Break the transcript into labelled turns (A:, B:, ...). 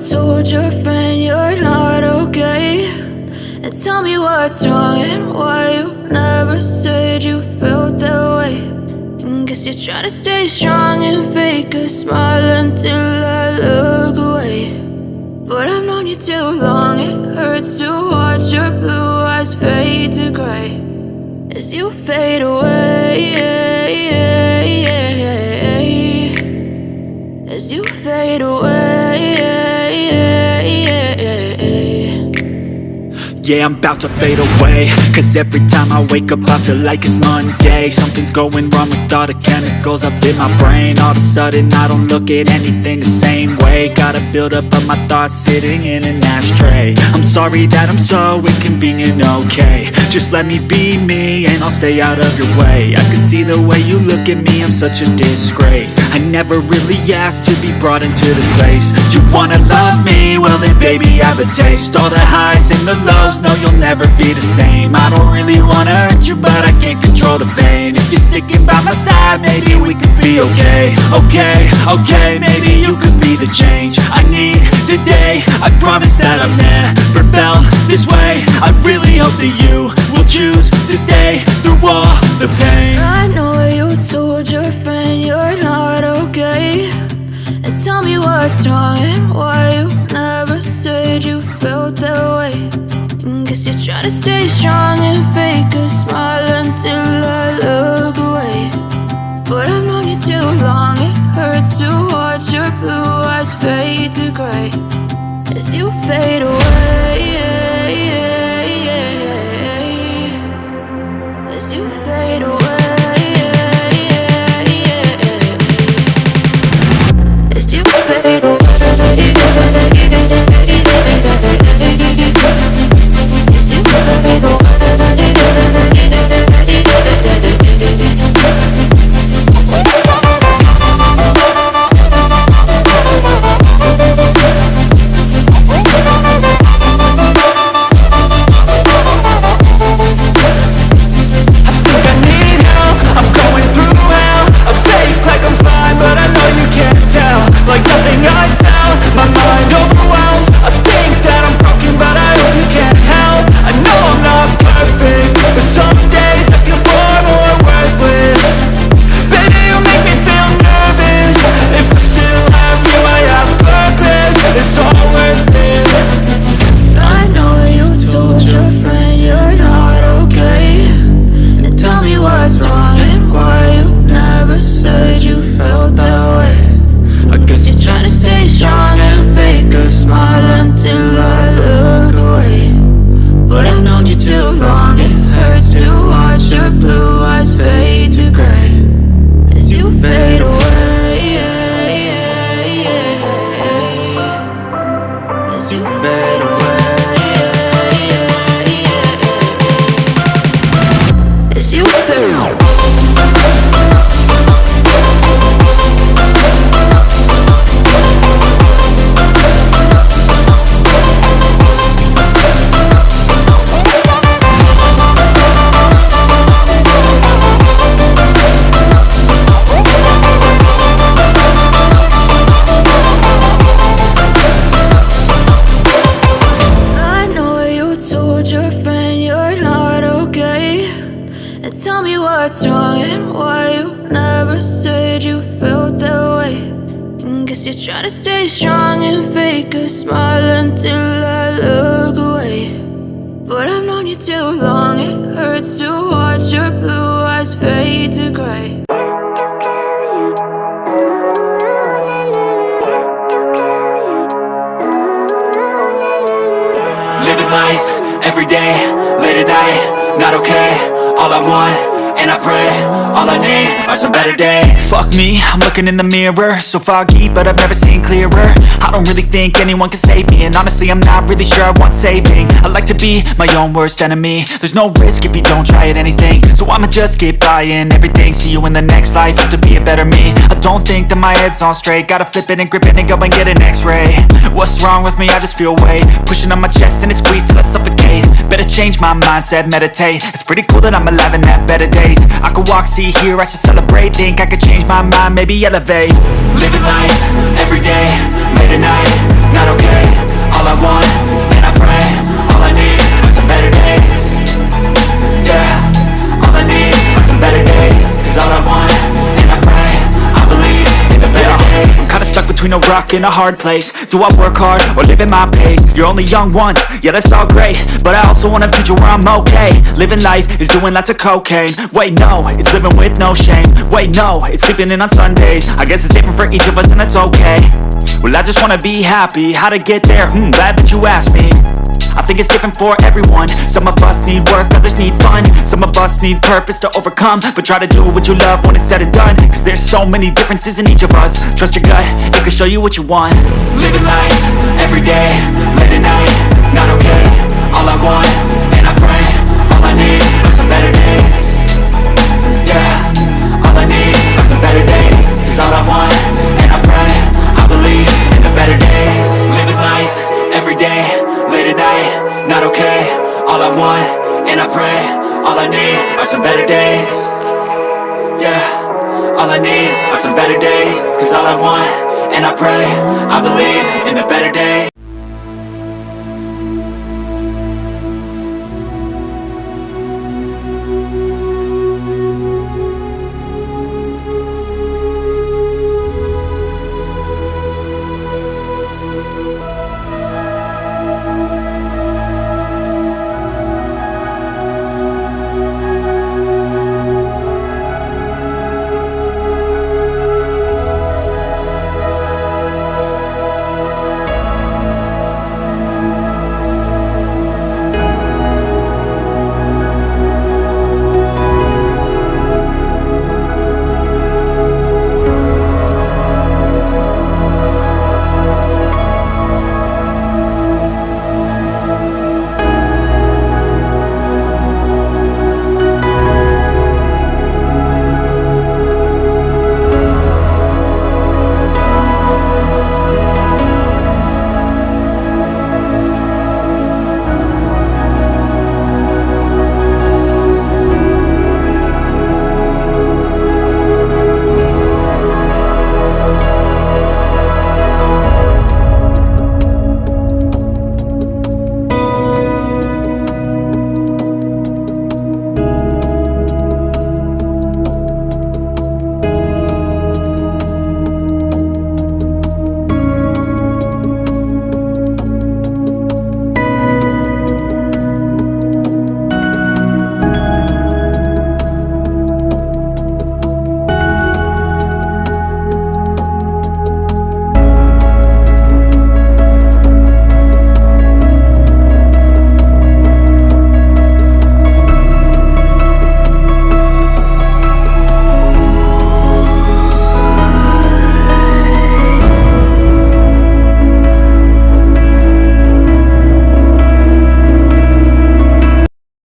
A: told your friend you're not okay, and tell me what's wrong and why you never said you felt that way. And guess you're trying to stay strong and fake a smile until I look away. But I've known you too long, it hurts to watch your blue eyes fade to gray as you fade away, as you fade away.
B: Yeah, I'm about to fade away, cause every time I wake up I feel like it's Monday. Something's going wrong with all the chemicals up in my brain. All of a sudden I don't look at anything the same way. Got a buildup of my thoughts sitting in an ashtray. I'm sorry that I'm so inconvenient, okay. Just let me be me and I'll stay out of your way. I can see the way you look at me, I'm such a disgrace. I never really asked to be brought into this place. You wanna love me? Well then baby I have a taste. All the highs and the lows, no, you'll never be the same. I don't really wanna hurt you, but I can't control the pain. If you're sticking by my side, maybe we could be okay. Okay, maybe you could be the change I need today. I promise that I've never felt this way. I really hope that you will choose to stay through all the pain.
A: I know you told your friend you're not okay, and tell me what's wrong and why you never said you felt that way. Guess you're trying to stay strong and fake a smile until I look away. But I've known you too long, it hurts to watch your blue eyes fade to gray as you fade away, as you fade away, as you fade away.
B: Like nothing I found, my mind overwhelms. I think that I'm broken, but I hope you can't help. I know I'm not perfect, but some days I feel far more worthless. Baby, you make me feel nervous. If I still have you, I have purpose. It's all worth it.
A: I know you told your friend you're not okay, and tell me what's wrong and why you never said you felt that way. I guess you're trying to stay strong and fake a smile until I look away. But I've known you too long, it hurts to watch your blue eyes fade to gray as you fade away, as you fade away, as you fade away. Tell me what's wrong and why you never said you felt that way. And guess you're trying to stay strong and fake a smile until I look away. But I've known you too long, it hurts to watch your blue eyes fade to gray.
B: Living life, every day, late at night, not okay. All I want, and I pray, all I need are some better days. Fuck me, I'm looking in the mirror, so foggy, but I've never seen clearer. I don't really think anyone can save me, and honestly I'm not really sure I want saving. I like to be my own worst enemy. There's no risk if you don't try at anything, so I'ma just keep buying everything. See you in the next life, have to be a better me. I don't think that my head's on straight, gotta flip it and grip it and go and get an x-ray. What's wrong with me? I just feel weight pushing on my chest and it squeezes till I suffocate. Better change my mindset, meditate. It's pretty cool that I'm alive and have better days. I could walk, see, hear, I should celebrate. Think I could change my mind, maybe elevate. Living life, every day, late at night, not okay. a rock in a hard place. Do I work hard or live at my pace? You're only young once, yeah that's all great, but I also want a future where I'm okay. Living life is doing lots of cocaine. Wait no, it's living with no shame. Wait no, it's sleeping in on Sundays. I guess it's different for each of us and that's okay. Well I just wanna be happy, how to get there? Glad that you asked me. I think it's different for everyone. Some of us need work, others need fun. Some of us need purpose to overcome. But try to do what you love when it's said and done, cause there's so many differences in each of us. Trust your gut, it can show you what you want. Living life, everyday, late at night, not okay. All I want, and I pray, all I need are some better days. Yeah, all I need are some better days. Cause all I want, and I pray, I believe in the better days. Living life, everyday, late at night, not okay. All I want, and I pray, all I need are some better days. Yeah, all I need are some better days. Cause all I want, and I pray, I believe in the better days.